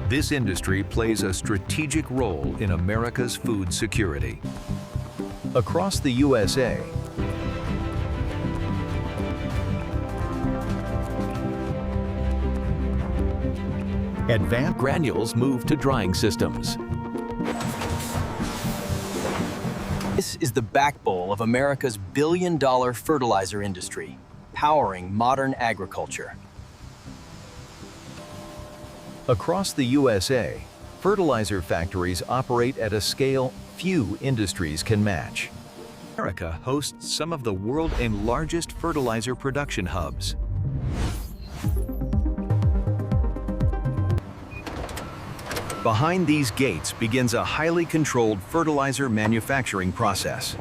This industry plays a strategic role in America's food security. Across the USA, advanced granules move to drying systems. This is the backbone of America's billion-dollar fertilizer industry, powering modern agriculture. Across the USA, fertilizer factories operate at a scale few industries can match. America hosts some of the world's largest fertilizer production hubs. Behind these gates begins a highly controlled fertilizer manufacturing process.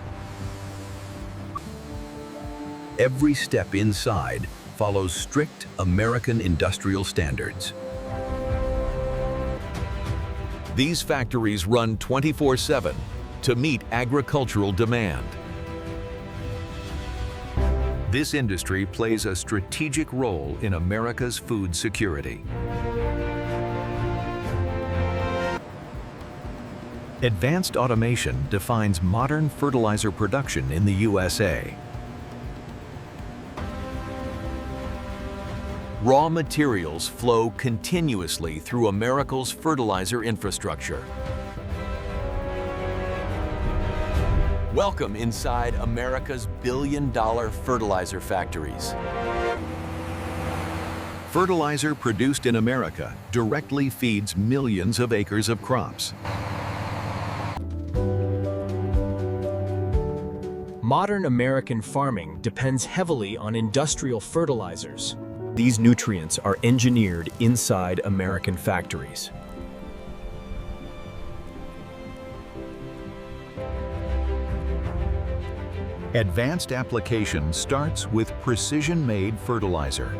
Every step inside follows strict American industrial standards. These factories run 24/7 to meet agricultural demand. This industry plays a strategic role in America's food security. Advanced automation defines modern fertilizer production in the USA. Raw materials flow continuously through America's fertilizer infrastructure. Welcome inside America's billion-dollar fertilizer factories. Fertilizer produced in America directly feeds millions of acres of crops. Modern American farming depends heavily on industrial fertilizers. These nutrients are engineered inside American factories. Advanced application starts with precision-made fertilizer.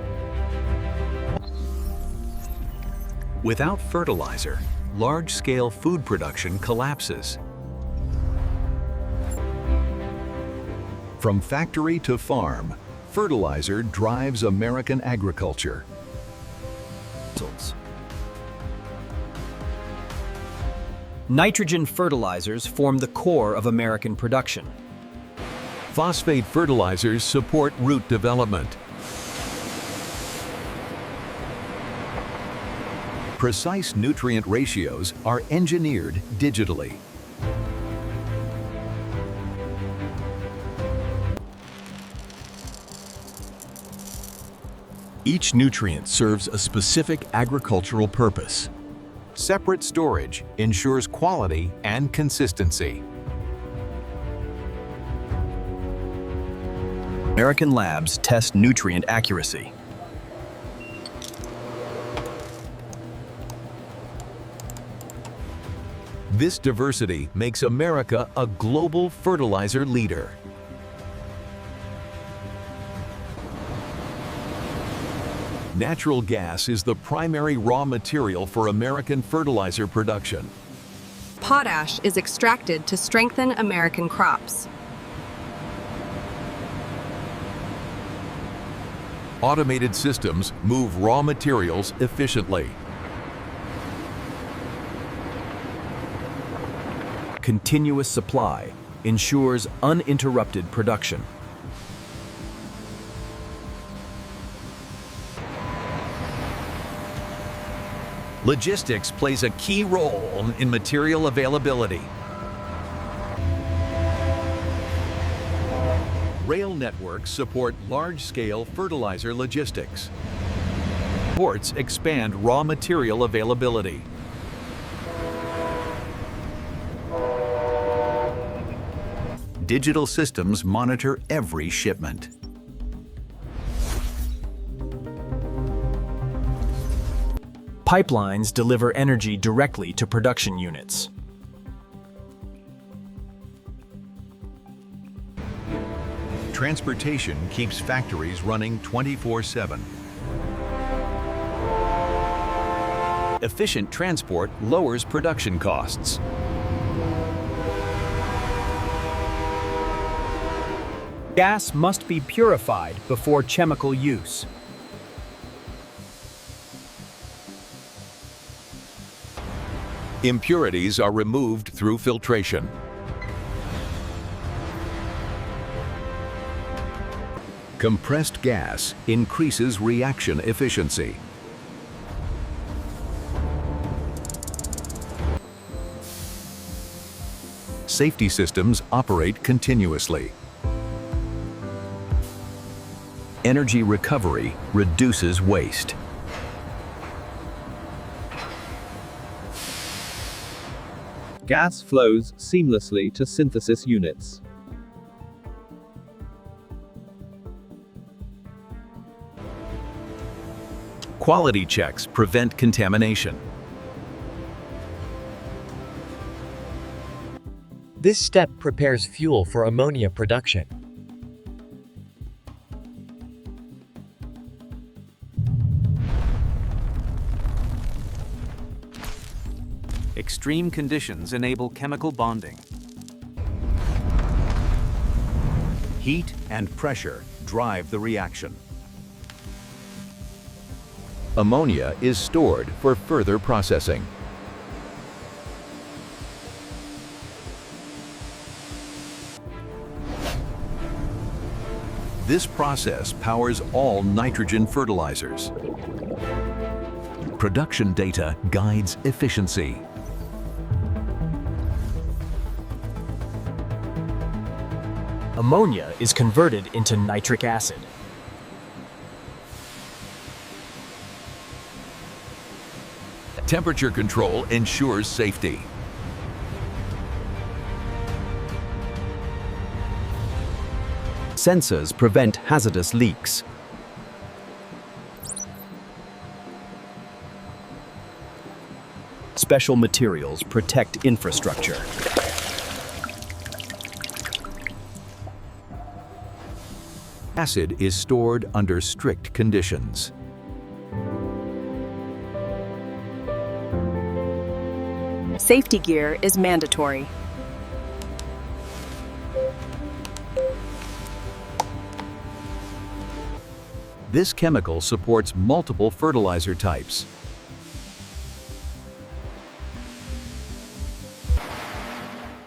Without fertilizer, large-scale food production collapses. From factory to farm, fertilizer drives American agriculture. Nitrogen fertilizers form the core of American production. Phosphate fertilizers support root development. Precise nutrient ratios are engineered digitally. Each nutrient serves a specific agricultural purpose. Separate storage ensures quality and consistency. American labs test nutrient accuracy. This diversity makes America a global fertilizer leader. Natural gas is the primary raw material for American fertilizer production. Potash is extracted to strengthen American crops. Automated systems move raw materials efficiently. Continuous supply ensures uninterrupted production. Logistics plays a key role in material availability. Rail networks support large-scale fertilizer logistics. Ports expand raw material availability. Digital systems monitor every shipment. Pipelines deliver energy directly to production units. Transportation keeps factories running 24/7. Efficient transport lowers production costs. Gas must be purified before chemical use. Impurities are removed through filtration. Compressed gas increases reaction efficiency. Safety systems operate continuously. Energy recovery reduces waste. Gas flows seamlessly to synthesis units. Quality checks prevent contamination. This step prepares fuel for ammonia production. Extreme conditions enable chemical bonding. Heat and pressure drive the reaction. Ammonia is stored for further processing. This process powers all nitrogen fertilizers. Production data guides efficiency. Ammonia is converted into nitric acid. Temperature control ensures safety. Sensors prevent hazardous leaks. Special materials protect infrastructure. Acid is stored under strict conditions. Safety gear is mandatory. This chemical supports multiple fertilizer types.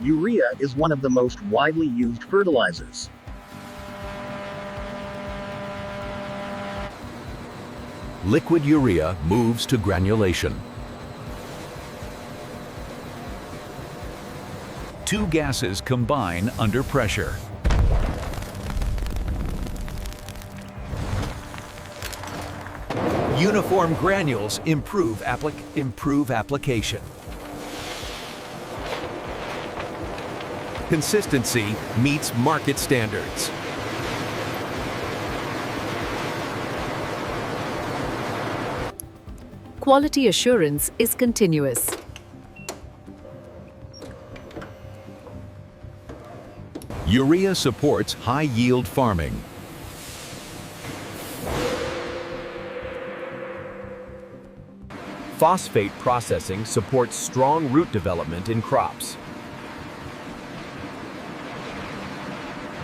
Urea is one of the most widely used fertilizers. Liquid urea moves to granulation. Two gases combine under pressure. Uniform granules improve application. Consistency meets market standards. Quality assurance is continuous. Urea supports high-yield farming. Phosphate processing supports strong root development in crops.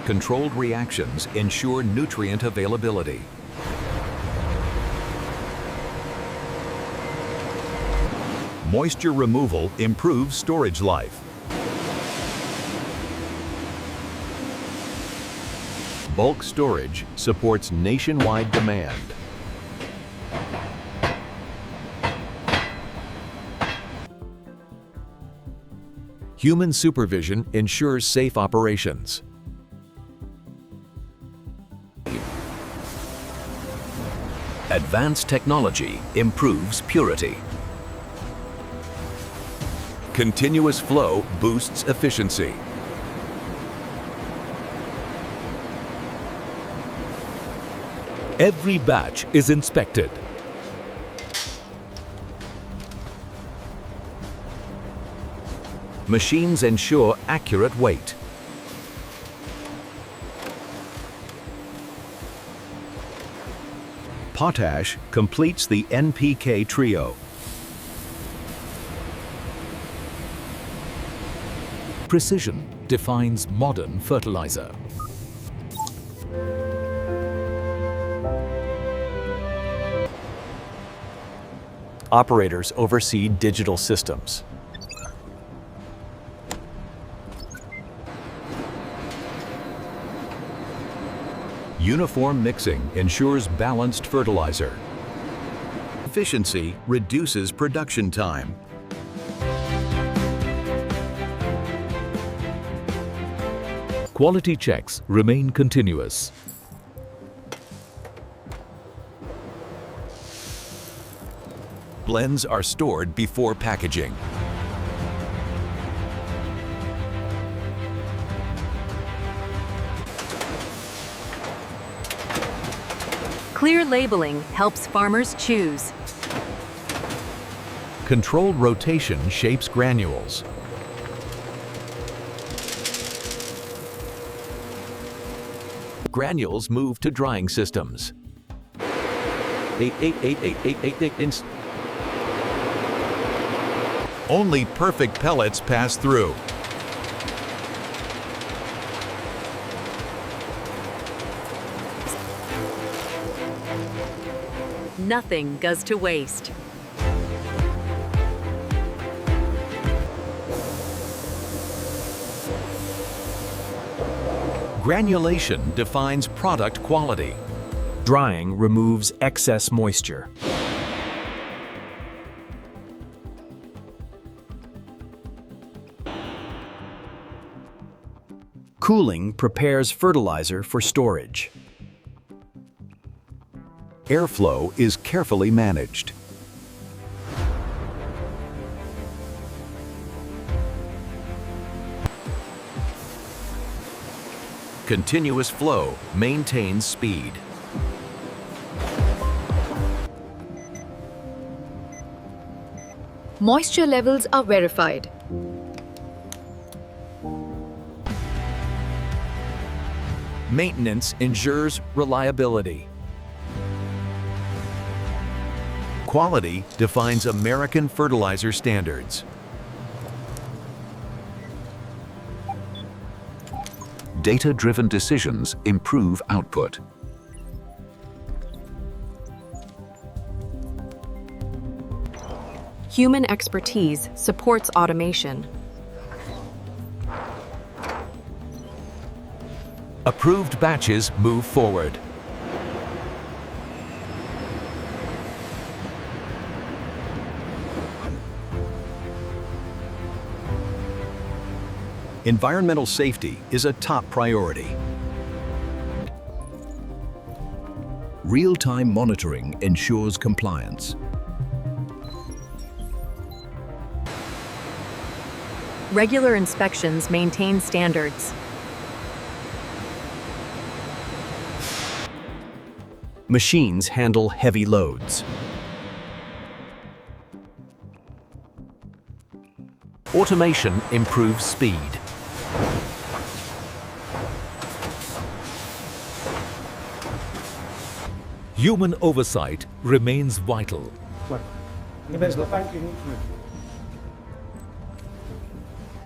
Controlled reactions ensure nutrient availability. Moisture removal improves storage life. Bulk storage supports nationwide demand. Human supervision ensures safe operations. Advanced technology improves purity. Continuous flow boosts efficiency. Every batch is inspected. Machines ensure accurate weight. Potash completes the NPK trio. Precision defines modern fertilizer. Operators oversee digital systems. Uniform mixing ensures balanced fertilizer. Efficiency reduces production time. Quality checks remain continuous. Blends are stored before packaging. Clear labeling helps farmers choose. Controlled rotation shapes granules. Granules move to drying systems. Only perfect pellets pass through. Nothing goes to waste. Granulation defines product quality. Drying removes excess moisture. Cooling prepares fertilizer for storage. Airflow is carefully managed. Continuous flow maintains speed. Moisture levels are verified. Maintenance ensures reliability. Quality defines American fertilizer standards. Data-driven decisions improve output. Human expertise supports automation. Approved batches move forward. Environmental safety is a top priority. Real-time monitoring ensures compliance. Regular inspections maintain standards. Machines handle heavy loads. Automation improves speed. Human oversight remains vital.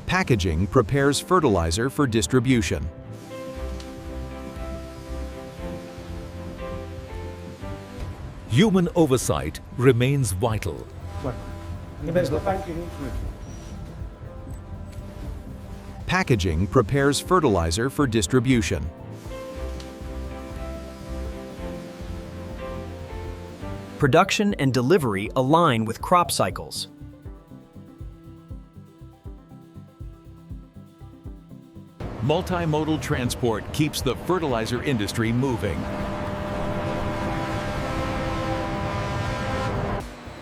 Packaging prepares fertilizer for distribution. Human oversight remains vital. Packaging prepares fertilizer for distribution. Production and delivery align with crop cycles. Multimodal transport keeps the fertilizer industry moving.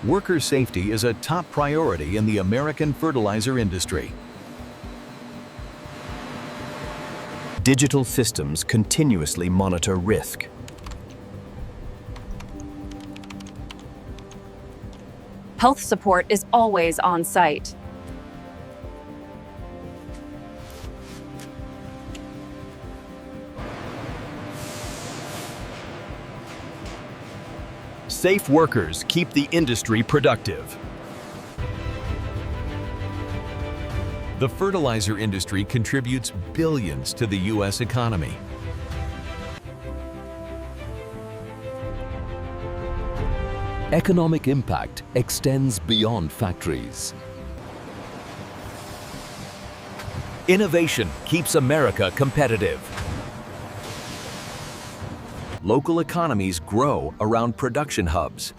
Worker safety is a top priority in the American fertilizer industry. Digital systems continuously monitor risk. Health support is always on site. Safe workers keep the industry productive. The fertilizer industry contributes billions to the U.S. economy. Economic impact extends beyond factories. Innovation keeps America competitive. Local economies grow around production hubs.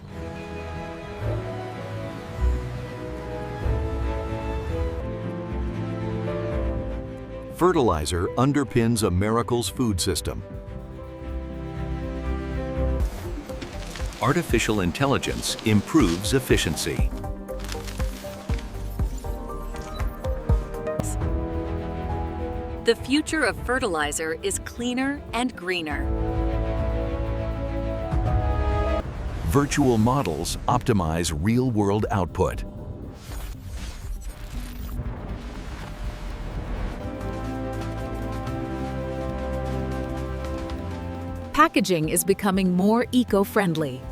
Fertilizer underpins America's food system. Artificial intelligence improves efficiency. The future of fertilizer is cleaner and greener. Virtual models optimize real-world output. Packaging is becoming more eco-friendly.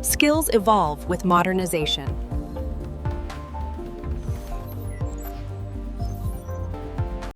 Skills evolve with modernization.